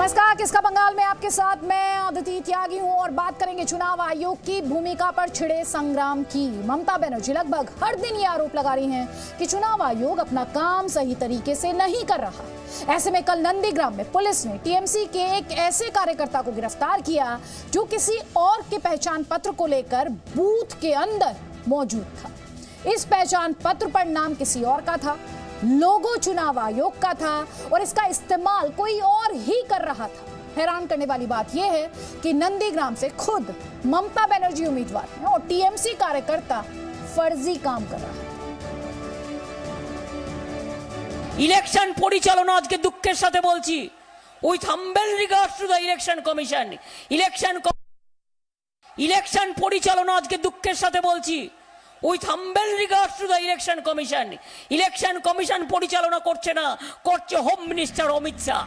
नमस्कार, किसका बंगाल में आपके साथ मैं अदिति त्यागी हूं और बात करेंगे चुनाव आयोग की भूमिका पर छिड़े संग्राम की। ममता बनर्जी लगभग हर दिन ये आरोप लगा रही हैं कि चुनाव आयोग अपना काम सही तरीके से नहीं कर रहा। ऐसे में कल नंदीग्राम में पुलिस ने टीएमसी के एक ऐसे कार्यकर्ता को गिरफ्तार किया जो किसी और के पहचान पत्र को लेकर बूथ के अंदर मौजूद था। इस पहचान पत्र पर नाम किसी और का था, लोगो चुनाव आयोग का था और इसका इस्तेमाल कोई और ही कर रहा था। हैरान करने वाली बात यह है कि नंदीग्राम से खुद ममता बनर्जी उम्मीदवार हैं और टीएमसी कार्यकर्ता फर्जी काम कर रहा है। ইলেকশন পরিচালনা আজকে দুঃখের সাথে বলছি, with humble regards to the election commission, election পরিচালনা আজকে দুঃখের সাথে বলছি, with humble regards to the election commission পরিচালনা করছে না, করছে হোম মিনিস্টার অমিত শাহ।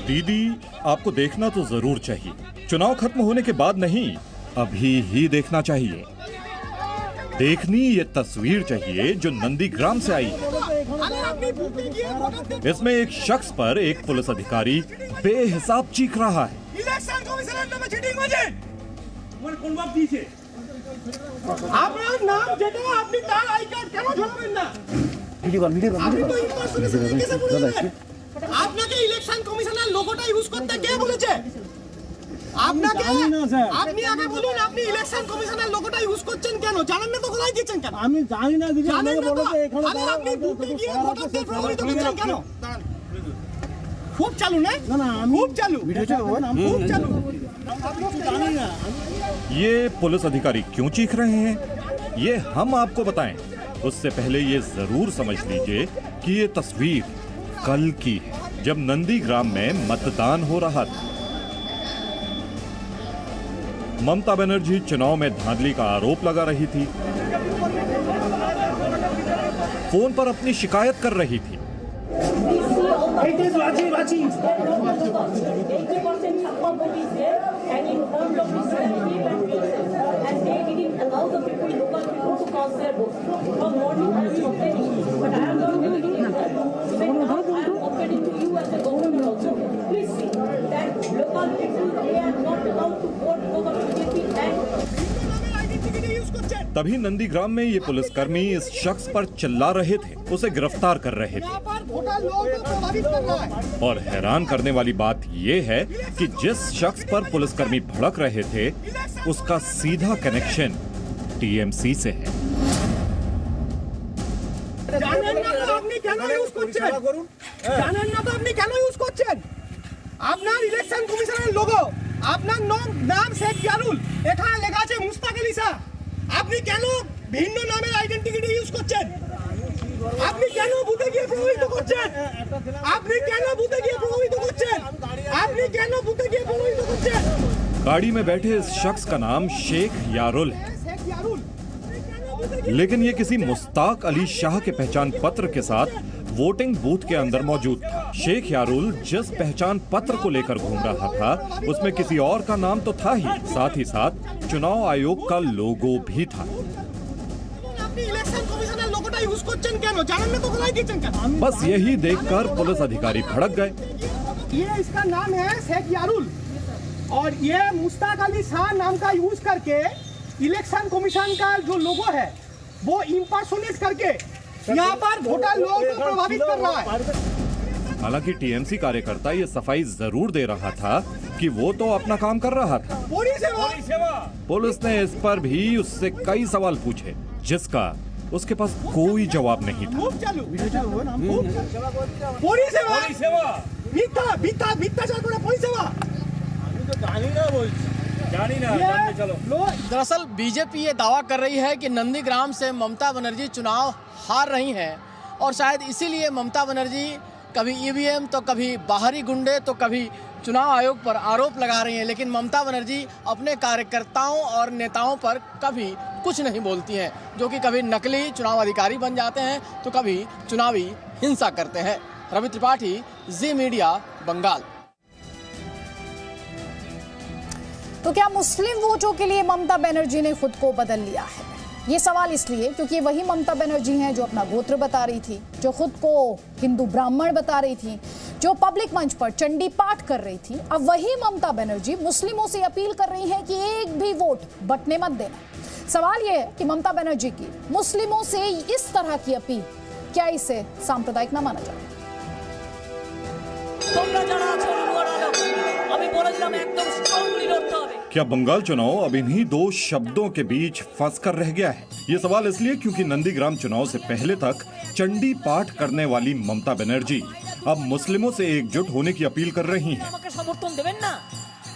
दीदी, आपको देखना तो जरूर चाहिए। चुनाव खत्म होने के बाद नहीं, अभी ही देखना चाहिए। देखनी ये तस्वीर चाहिए जो नंदीग्राम से आई है। इसमें एक शख्स पर एक पुलिस अधिकारी बेहिसाब चीख रहा है। আপনাকে ইলেকশন কমিশনার লোগোটা ইউজ করতে কে বলেছে? আপনাকে আপনি আগে বলুন, আপনি ইলেকশন কমিশনার লোগোটা ইউজ করছেন কেন? জানেন না তো কোথায় দিচ্ছেন কেন? আমি জানি না দিদি, আমাকে বলেছে এখানে আরে আপনি বুথে গিয়ে ভোটারদের প্রভাবিত করছেন কেন? খুব চালু না? না না, আমি খুব চালু, ভিডিও চালু না, খুব চালু। জানি না। ये पुलिस अधिकारी क्यों चीख रहे हैं, ये हम आपको बताएं। उससे पहले ये जरूर समझ लीजिए कि ये तस्वीर कल की है, जब नंदीग्राम में मतदान हो रहा था। ममता बनर्जी चुनाव में धांधली का आरोप लगा रही थी, फोन पर अपनी शिकायत कर रही थी। तभी नंदीग्राम में ये पुलिसकर्मी इस शख्स पर चिल्ला रहे थे, उसे गिरफ्तार कर रहे थे। और हैरान करने वाली बात ये है कि जिस शख्स पर पुलिसकर्मी भड़क रहे थे उसका सीधा कनेक्शन टीएमसी से है। জানেন না তো আপনি কেন ইউজ করছেন? জানেন না তো আপনি কেন ইউজ করছেন? আপনার ইলেকশন কমিশনের লোগো, আপনার নাম শেখ ইয়ারুল, এখানে লেখা আছে মুস্তাক আলী শাহ। আপনি কেন ভিন্ন নামের আইডেন্টিটি ইউজ করছেন? আপনি কেন বুথে গিয়ে প্রভাবিত করছেন? আপনি কেন বুথে গিয়ে প্রভাবিত করছেন? আপনি কেন বুথে গিয়ে প্রভাবিত করছেন? गाड़ी में बैठे इस शख्स का नाम शेख यारुल है, শেখ ইয়ারুল, लेकिन ये किसी मुस्ताक अली शाह के पहचान पत्र के साथ वोटिंग बूथ के अंदर मौजूद था। शेख यारुल जिस पहचान पत्र को लेकर घूम रहा था उसमें किसी और का नाम तो था ही साथ चुनाव आयोग का लोगो भी था। আপনি ইলেকশন কমিশনের লোগোটা ইউজ করছেন কেন? জানেন না তো কোথায় দিচ্ছেন কেন? बस यही देखकर पुलिस अधिकारी भड़क गए। ये इसका नाम है शेख यारुल और ये मुस्ताक अली शाह नाम का यूज करके इलेक्शन कमीशन का जो लोगो है वो इम्पर्सोनेट करके यहाँ पर वोटर लोगों को प्रभावित कर रहा है। हालांकि टीएमसी कार्यकर्ता ये सफाई जरूर दे रहा था कि वो तो अपना काम कर रहा था। पुलिस ने इस पर भी उससे कई सवाल पूछे जिसका उसके पास कोई जवाब नहीं था। दरअसल बीजेपी ये दावा कर रही है कि नंदीग्राम से ममता बनर्जी चुनाव हार रही हैं और शायद इसीलिए ममता बनर्जी कभी ईवीएम तो कभी बाहरी गुंडे तो कभी चुनाव आयोग पर आरोप लगा रही हैं, लेकिन ममता बनर्जी अपने कार्यकर्ताओं और नेताओं पर कभी कुछ नहीं बोलती हैं, जो कि कभी नकली चुनाव अधिकारी बन जाते हैं तो कभी चुनावी हिंसा करते हैं। रवि त्रिपाठी, जी मीडिया, बंगाल। तो क्या मुस्लिम वोटों के लिए ममता बनर्जी ने खुद को बदल लिया है? ये सवाल इसलिए क्योंकि वही ममता बनर्जी हैं जो अपना गोत्र बता रही थी, जो खुद को हिंदू ब्राह्मण बता रही थी, जो पब्लिक मंच पर चंडी पाठ कर रही थी। अब वही ममता बनर्जी मुस्लिमों से अपील कर रही हैं कि एक भी वोट बंटने मत देना। सवाल यह है कि ममता बनर्जी की मुस्लिमों से इस तरह की अपील, क्या इसे सांप्रदायिक न माना जाए? क्या बंगाल चुनाव अब इन्हीं दो शब्दों के बीच फंस कर रह गया है? ये सवाल इसलिए क्योंकि नंदीग्राम चुनाव से पहले तक चंडी पाठ करने वाली ममता बनर्जी अब मुस्लिमों से एकजुट होने की अपील कर रही हैं।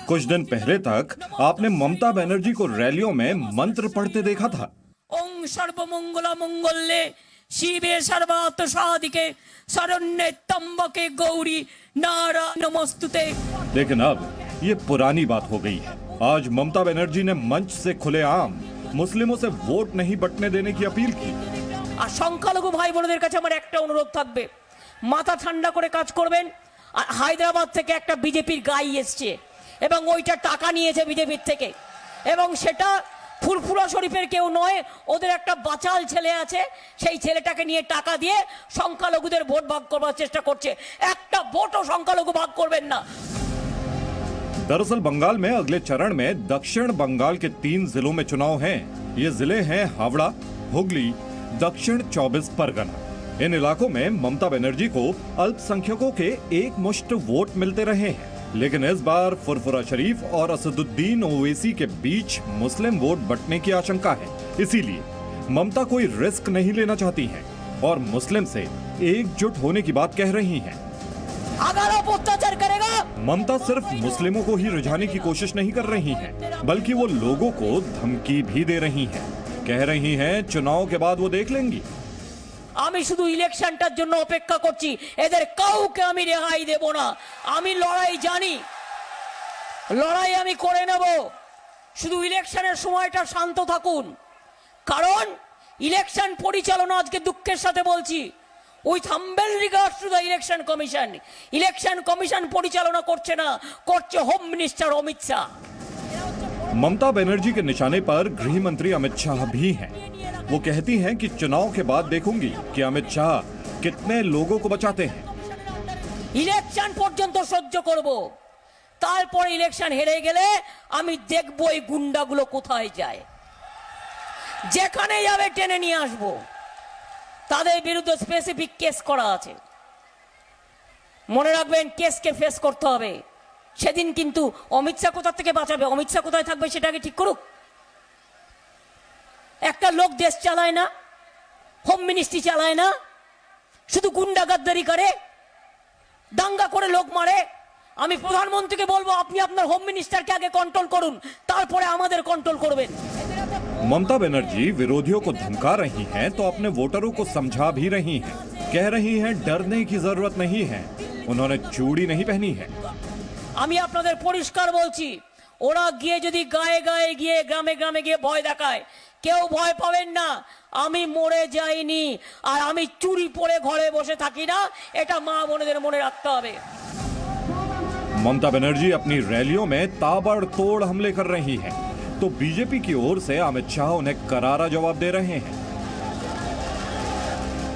कुछ दिन पहले तक आपने ममता बनर्जी को रैलियों में मंत्र पढ़ते देखा था। ओम सर्वमंगला मंगल्ये शिवे सर्वार्थ साधिके शरण्ये त्र्यंबके गौरी नारायण नमोस्तुते। लेकिन अब ये पुरानी बात हो गई है। आज ममता बनर्जी ने मंच से खुलेआम मुस्लिमों से वोट नहीं बंटने देने की अपील की। আর সংখ্যালঘু ভাই বোনদের কাছে আমার একটা অনুরোধ থাকবে, মাথা ঠান্ডা করে কাজ করবেন। হায়দ্রাবাদ থেকে একটা বিজেপির গাই এসছে এবং ওইটা টাকা নিয়েছে বিজেপির থেকে, এবং সেটা ফুরফুরা শরীফের কেউ নয়, ওদের একটা বাচাল ছেলে আছে, সেই ছেলেটাকে নিয়ে টাকা দিয়ে সংখ্যালঘুদের ভোট ভাগ করবার চেষ্টা করছে। একটা ভোটও সংখ্যালঘু ভাগ করবেন না। दरअसल बंगाल में अगले चरण में दक्षिण बंगाल के 3 जिलों में चुनाव हैं। ये जिले हैं हावड़ा, हुगली, दक्षिण 24 परगना। इन इलाकों में ममता बनर्जी को अल्पसंख्यकों के एक मुश्त वोट मिलते रहे हैं, लेकिन इस बार फुरफुरा शरीफ और असदुद्दीन ओवैसी के बीच मुस्लिम वोट बंटने की आशंका है। इसीलिए ममता कोई रिस्क नहीं लेना चाहती हैं और मुस्लिम से एकजुट होने की बात कह रही हैं। अत्याचार करेगा। ममता सिर्फ मुस्लिमों को ही रिझाने की कोशिश नहीं कर रही हैं, बल्कि वो लोगों को धमकी भी दे रही हैं। कह रही हैं चुनाव के बाद वो देख लेंगी। আমি শুধু ইলেকশনটার জন্য অপেক্ষা করছি, এদের কাউকে আমি রেহাই দেব না। আমি লড়াই জানি, লড়াই আমি করে নেব। শুধু ইলেকশনের সময়টা শান্ত থাকুন, কারণ ইলেকশন পরিচালনা আজকে দুঃখের সাথে বলছি with humble regards to the election commission. Election commission পরিচালনা করছে না, করছে হোম মিনিস্টার অমিত শাহ। ममता बनर्जी के निशाने पर गृह मंत्री अमित शाह भी हैं। वो कहती हैं कि चुनाव के बाद देखूंगी कि अमित शाह कितने लोगों को बचाते हैं। ইলেকশন পর্যন্ত সহ্য করব, তারপর ইলেকশন হেরে গেলে আমি দেখব এই গুন্ডাগুলো কোথায় যায়। যেখানে যাবে টেনে নিয়ে আসব। তাদের বিরুদ্ধে স্পেসিফিক কেস করা আছে। মনে রাখবেন, কেসকে ফেস করতে হবে। সেদিন কিন্তু অমিত শাহ কোথা থেকে বাঁচাবে, অমিত শাহ কোথায় থাকবে সেটাকে ঠিক করুক। একটা লোক দেশ চালায় না, হোম মিনিস্ট্রি চালায় না, শুধু গুন্ডাগাদ্দারি করে, দাঙ্গা করে লোক মারে। আমি প্রধানমন্ত্রীকে বলবো আপনি আপনার হোম মিনিস্টারকে আগে কন্ট্রোল করুন, তারপরে আমাদের কন্ট্রোল করবেন। ममता बनर्जी विरोधियों को धमका रही हैं तो अपने वोटरों को समझा भी रही हैं। कह रही हैं डरने की जरूरत नहीं है, उन्होंने चूड़ी नहीं पहनी है। আমি আপনাদের পরিষ্কার বলছি, ওরা গিয়ে যদি গায়ে গায়ে গিয়ে গ্রামে গ্রামে গিয়ে ভয় দেখায়, কেউ ভয় পাবেন না। আমি মরে যাইনি আর আমি চুরি পরে ঘরে বসে থাকি না, এটা মা বোনেদের মনে রাখতে হবে। ममता बनर्जी अपनी रैलियों में ताबड़तोड़ हमले कर रही हैं, तो बीजेपी की ओर से अमित शाह उन्हें करारा जवाब दे रहे हैं।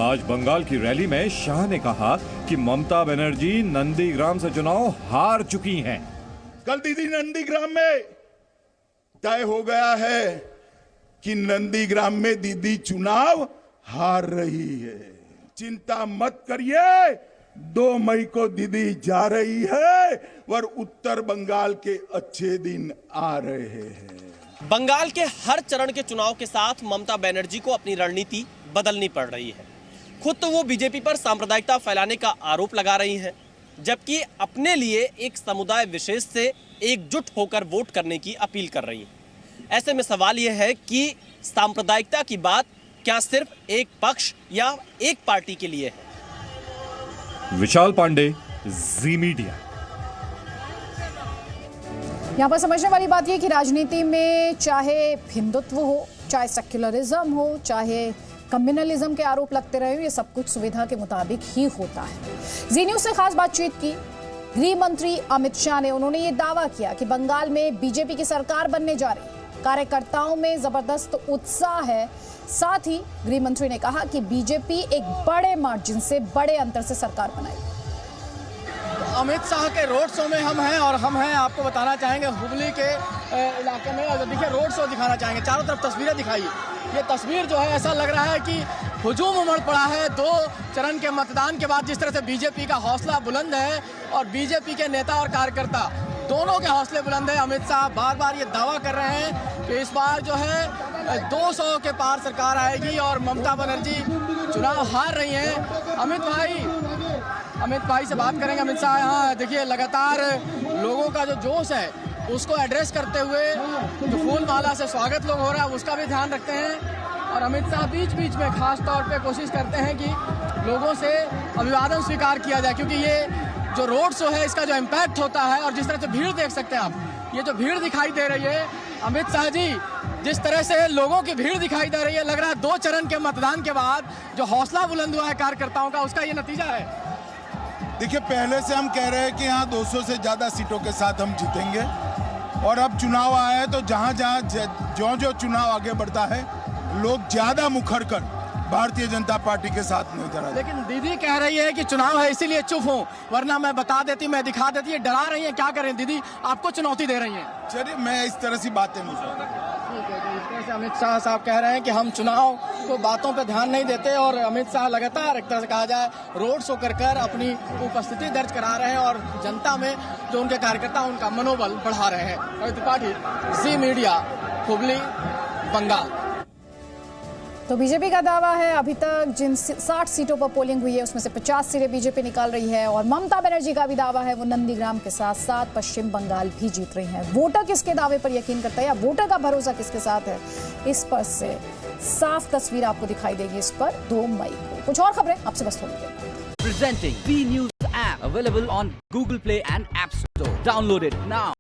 आज बंगाल की रैली में शाह ने कहा कि ममता बनर्जी नंदीग्राम से चुनाव हार चुकी हैं। कल दीदी नंदीग्राम में तय हो गया है कि नंदीग्राम में दीदी चुनाव हार रही है। चिंता मत करिए, 2 मई को दीदी जा रही है और उत्तर बंगाल के अच्छे दिन आ रहे हैं। बंगाल के हर चरण के चुनाव के साथ ममता बनर्जी को अपनी रणनीति बदलनी पड़ रही है। खुद तो वो बीजेपी पर सांप्रदायिकता फैलाने का आरोप लगा रही हैं, जबकि अपने लिए एक समुदाय विशेष से एकजुट होकर वोट करने की अपील कर रही हैं। ऐसे में सवाल यह है कि सांप्रदायिकता की बात क्या सिर्फ एक पक्ष या एक पार्टी के लिए है? विशाल पांडे, जी मीडिया। यहाँ पर समझने वाली बात यह कि राजनीति में चाहे हिंदुत्व हो, चाहे सेक्युलरिज्म हो, चाहे कम्युनलिज्म के आरोप लगते रहे, ये सब कुछ सुविधा के मुताबिक ही होता है। जी न्यूज से खास बातचीत की गृह मंत्री अमित शाह ने। उन्होंने ये दावा किया कि बंगाल में बीजेपी की सरकार बनने जा रही है। कार्यकर्ताओं में जबरदस्त उत्साह है। साथ ही गृह मंत्री ने कहा कि बीजेपी एक बड़े मार्जिन से, बड़े अंतर से सरकार बनाएगी। अमित शाह के रोड शो में हम हैं और हम हैं, आपको बताना चाहेंगे हुबली के इलाके में। और देखिए रोड शो दिखाना चाहेंगे, चारों तरफ तस्वीरें दिखाई। ये तस्वीर जो है ऐसा लग रहा है कि हुजूम उमड़ पड़ा है। 2 चरण के मतदान के बाद जिस तरह से बीजेपी का हौसला बुलंद है और बीजेपी के नेता और कार्यकर्ता दोनों के हौसले बुलंद है। अमित शाह बार बार ये दावा कर रहे हैं कि इस बार जो है 200 के पार सरकार आएगी और ममता बनर्जी चुनाव हार रही हैं। अमित भाई से बात करेंगे। अमित शाह यहाँ देखिए लगातार लोगों का जो जोश है उसको एड्रेस करते हुए जो फूल माला से स्वागत लोग हो रहा है उसका भी ध्यान रखते हैं। और अमित शाह बीच बीच में खास तौर पे कोशिश करते हैं कि लोगों से अभिवादन स्वीकार किया जाए, क्योंकि ये जो रोड शो है इसका जो इम्पैक्ट होता है और जिस तरह से भीड़ देख सकते हैं आप, ये जो भीड़ दिखाई दे रही है अमित शाह जी, जिस तरह से लोगों की भीड़ दिखाई दे रही है, लग रहा है 2 चरण के मतदान के बाद जो हौसला बुलंद हुआ है कार्यकर्ताओं का उसका ये नतीजा है। देखिए पहले से हम कह रहे हैं कि यहाँ 200 से ज्यादा सीटों के साथ हम जीतेंगे और अब चुनाव आया है तो जहाँ जहाँ जो चुनाव आगे बढ़ता है लोग ज्यादा मुखर कर भारतीय जनता पार्टी के साथ नजर आए। लेकिन दीदी कह रही है कि चुनाव है इसीलिए चुप हूँ, वरना मैं बता देती, मैं दिखा देती। ये डरा रही है, क्या करें दीदी, आपको चुनौती दे रही हैं। चलिए मैं इस तरह से बातें नहीं करता। ठीक है, तो इस तरह से अमित शाह साहब कह रहे हैं कि हम चुनाव को बातों पे ध्यान नहीं देते और अमित शाह लगातार एक तरह से कहा जाए रोड शो कर अपनी उपस्थिति दर्ज करा रहे हैं और जनता में जो उनके कार्यकर्ता उनका मनोबल बढ़ा रहे हैं। रोहित त्रिपाठी, जी मीडिया, हुबली, बंगाल। तो बीजेपी का दावा है अभी तक जिन 60 सीटों पर पोलिंग हुई है उसमें से 50 सीटें बीजेपी निकाल रही है। और ममता बनर्जी का भी दावा है वो नंदीग्राम के साथ साथ पश्चिम बंगाल भी जीत रही हैं। वोटर किसके दावे पर यकीन करता है या वोटर का भरोसा किसके साथ है, इस पर से साफ तस्वीर आपको दिखाई देगी इस पर 2 मई को। कुछ और खबरें आपसे बस थोड़ी देर। Presenting B News app available on Google Play and App Store. Download it now.